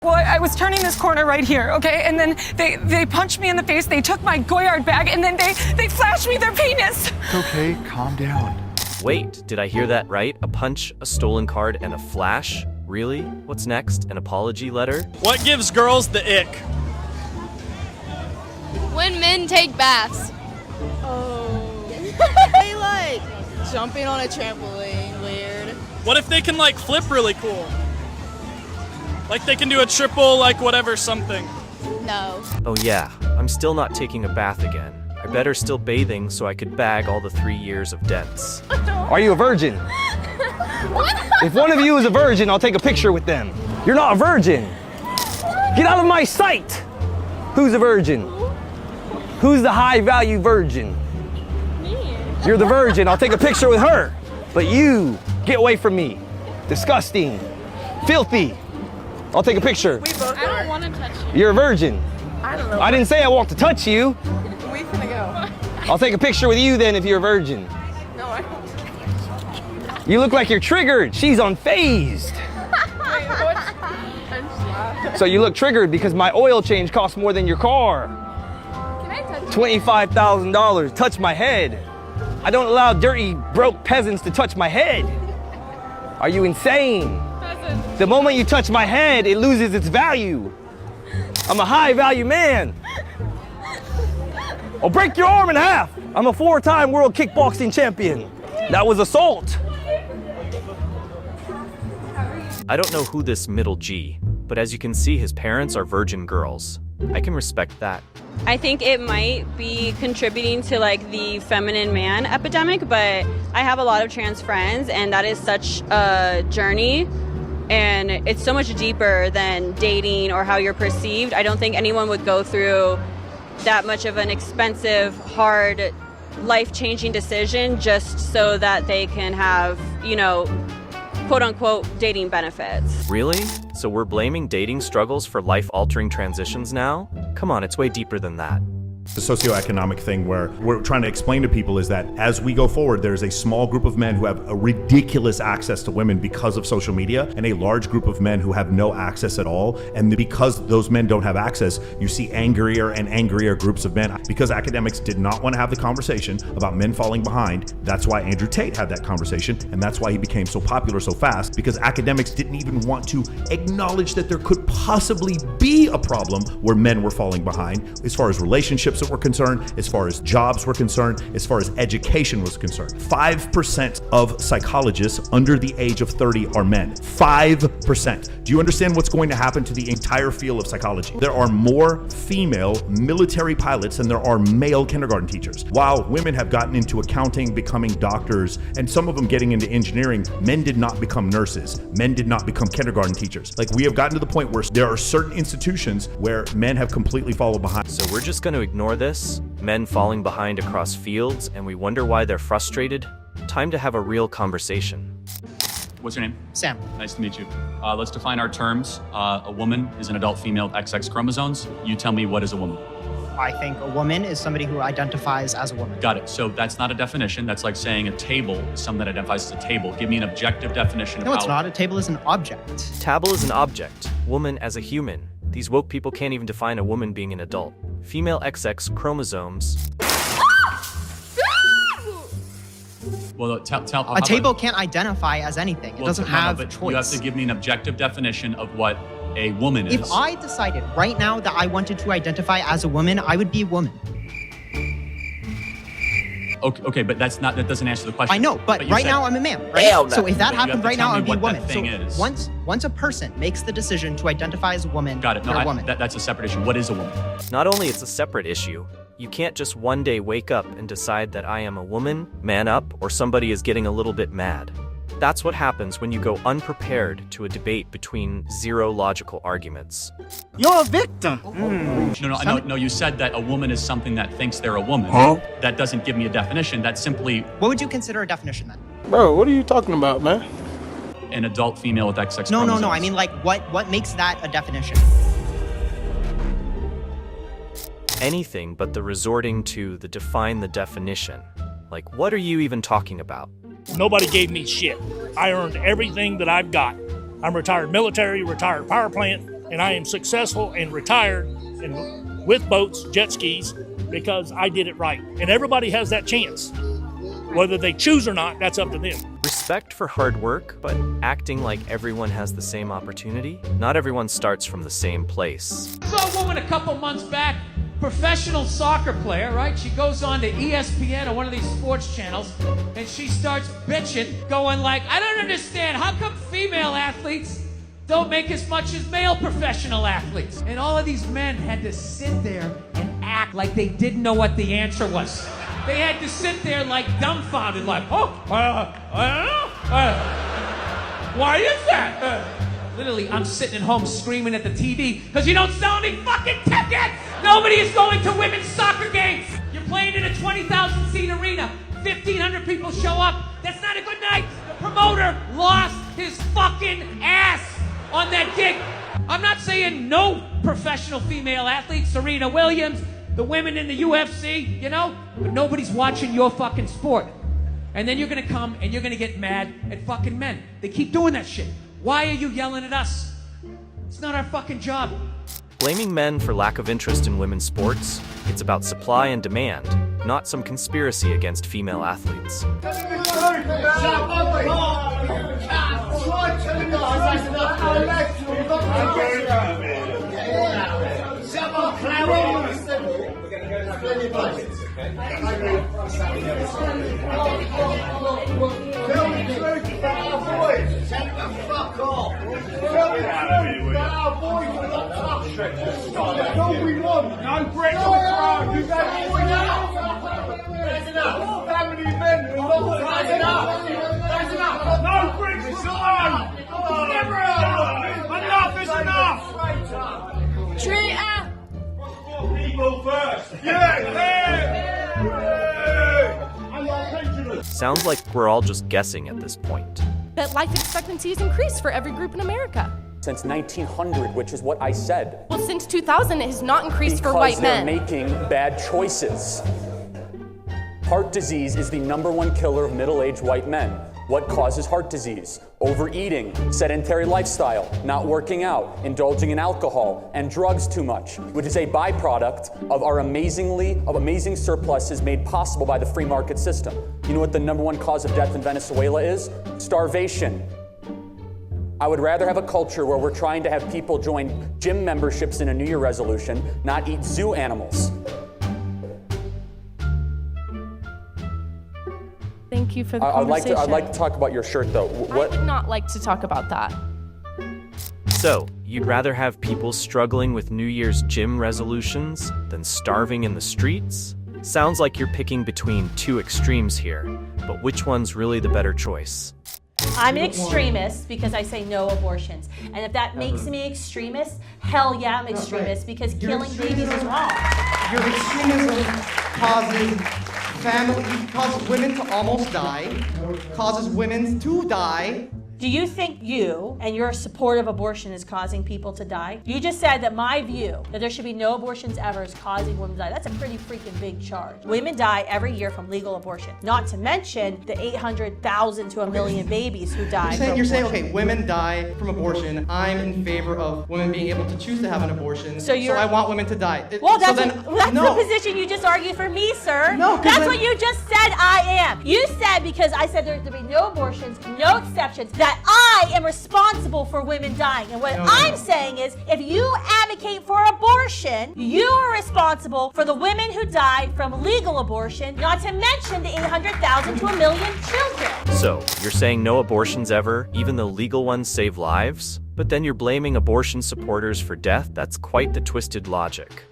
Well, I was turning this corner right here, okay? And then they punched me in the face, they took my Goyard bag, and then they flashed me their penis. It's okay, calm down. Wait, did I hear that right? A punch, a stolen card, and a flash? Really? What's next? An apology letter? What gives girls the ick? When men take baths. They like jumping on a trampoline, weird. What if they can like flip really cool? Like they can do a triple, like whatever, something. No. Oh yeah, I'm still not taking a bath again. I better still bathing so I could bag all the 3 years of dents. Are you a virgin? If one of you is a virgin, I'll take a picture with them. You're not a virgin. Get out of my sight. Who's a virgin? Who's the high value virgin? Me. You're the virgin. I'll take a picture with her. But you, get away from me. Disgusting. Filthy. I'll take a picture. I don't want to touch you. You're a virgin. I don't know. I didn't say I want to touch you. We finna go. I'll take a picture with you then if you're a virgin. No, I don't. You look like you're triggered. She's unfazed. Wait, what? I'm just laughing. So you look triggered because my oil change costs more than your car. Can I touch you? $25,000. Touch my head. I don't allow dirty, broke peasants to touch my head. Are you insane? The moment you touch my head, it loses its value. I'm a high value man. I'll break your arm in half. I'm a 4-time world kickboxing champion. That was assault. I don't know who this middle G, but as you can see, his parents are virgin girls. I can respect that. I think it might be contributing to like the feminine man epidemic, but I have a lot of trans friends and that is such a journey and it's so much deeper than dating or how you're perceived. I don't think anyone would go through that much of an expensive, hard, life-changing decision just so that they can have, you know, quote-unquote dating benefits. Really? So we're blaming dating struggles for life-altering transitions now? Come on, it's way deeper than that. The socioeconomic thing where we're trying to explain to people is that as we go forward, there's a small group of men who have a ridiculous access to women because of social media and a large group of men who have no access at all. And because those men don't have access, you see angrier and angrier groups of men. Because academics did not want to have the conversation about men falling behind, that's why Andrew Tate had that conversation, and that's why he became so popular so fast, because academics didn't even want to acknowledge that there could possibly be a problem where men were falling behind as far as relationships that were concerned, as far as jobs were concerned, as far as education was concerned. 5% of psychologists under the age of 30 are men. 5%. Do you understand what's going to happen to the entire field of psychology? There are more female military pilots than there are male kindergarten teachers. While women have gotten into accounting, becoming doctors, and some of them getting into engineering, men did not become nurses. Men did not become kindergarten teachers. Like, we have gotten to the point where there are certain institutions where men have completely fallen behind. So we're just going to ignore this? Men falling behind across fields, and we wonder why they're frustrated? Time to have a real conversation. What's your name? Sam. Nice to meet you. Let's define our terms. A woman is an adult female with XX chromosomes. You tell me, what is a woman? I think a woman is somebody who identifies as a woman. Got it. So that's not a definition. That's like saying a table is something that identifies as a table. Give me an objective definition of No, how... it's not. A table is an object. Table is an object, woman as a human. These woke people can't even define a woman being an adult. Female XX chromosomes. Well, tell A table can't identify as anything. It doesn't have but choice. you have to give me an objective definition of what a woman is. If I decided right now that I wanted to identify as a woman, I would be a woman. Okay, but that doesn't answer the question. I know, but you right said- now I'm a man, right? Hell no. So if that But you have happened to right tell now, me I'd be a what that woman. thing So is. once a person makes the decision to identify as a woman, Got it. No, they're a woman. that's a separate issue. What is a woman? Not only it's a separate issue, you can't just one day wake up and decide that I am a woman, man up, or somebody is getting a little bit mad. That's what happens when you go unprepared to a debate between zero logical arguments. You're a victim. No, you said that a woman is something that thinks they're a woman. That doesn't give me a definition. That's simply What would you consider a definition then? Bro, what are you talking about, man? an adult female with XX No, chromosomes. no. I mean, like, what makes that a definition? Anything but the resorting to the define the definition. Like, what are you even talking about? Nobody gave me shit. I earned everything that I've got. I'm retired military, retired power plant. and I am successful and retired and with boats, jet skis, because I did it right. And everybody has that chance. Whether they choose or not, that's up to them. Respect for hard work, but acting like everyone has the same opportunity? Not everyone starts from the same place. I saw a woman a couple months back, professional soccer player, right? She goes on to ESPN or one of these sports channels, and she starts bitching, going like, I don't understand, how come female athletes don't make as much as male professional athletes? And all of these men had to sit there and act like they didn't know what the answer was. They had to sit there like dumbfounded, like, I don't know. Why is that? Literally, I'm sitting at home screaming at the TV because you don't sell any fucking tickets! Nobody is going to women's soccer games! You're playing in a 20,000 seat arena. 1,500 people show up. That's not a good night. The promoter lost his fucking ass on that gig. I'm not saying no professional female athletes, Serena Williams, the women in the UFC, you know? But nobody's watching your fucking sport. And then you're gonna come and you're gonna get mad at fucking men. They keep doing that shit. Why are you yelling at us? It's not our fucking job. Blaming men for lack of interest in women's sports? It's about supply and demand, not some conspiracy against female athletes. Sounds like we're all just guessing at this point. That life expectancy has increased for every group in America. Since 1900, which is what I said. Well, since 2000, it has not increased for white men. Because they're making bad choices. Heart disease is the #1 killer of middle-aged white men. What causes heart disease? Overeating, sedentary lifestyle, not working out, indulging in alcohol, and drugs too much, which is a byproduct of our amazing surpluses made possible by the free market system. You know what the #1 cause of death in Venezuela is? Starvation. I would rather have a culture where we're trying to have people join gym memberships in a New Year resolution, not eat zoo animals. Thank you for the conversation. I'd like to talk about your shirt, though. I would not like to talk about that. So, you'd rather have people struggling with New Year's gym resolutions than starving in the streets? Sounds like you're picking between two extremes here, but which one's really the better choice? I'm an extremist because I say no abortions. And if that makes me extremist, hell yeah, I'm extremist because killing babies is wrong. Your extremism causes women to almost die, causes women to die. Do you think you and your support of abortion is causing people to die? You just said that my view that there should be no abortions ever is causing women to die. That's a pretty freaking big charge. Women die every year from legal abortion. Not to mention the 800,000 to 1 million babies who die You're saying, okay, women die from abortion. I'm in favor of women being able to choose to have an abortion. So I want women to die. Well, that's the position you just argued for me, sir. No, that's what you just said I am. You said because I said there'd be no abortions, no exceptions, that I am responsible for women dying. And what I'm saying is, if you advocate for abortion, you are responsible for the women who died from legal abortion, not to mention the 800,000 to 1 million children. So, you're saying no abortions ever, even though legal ones save lives? But then you're blaming abortion supporters for death? That's quite the twisted logic.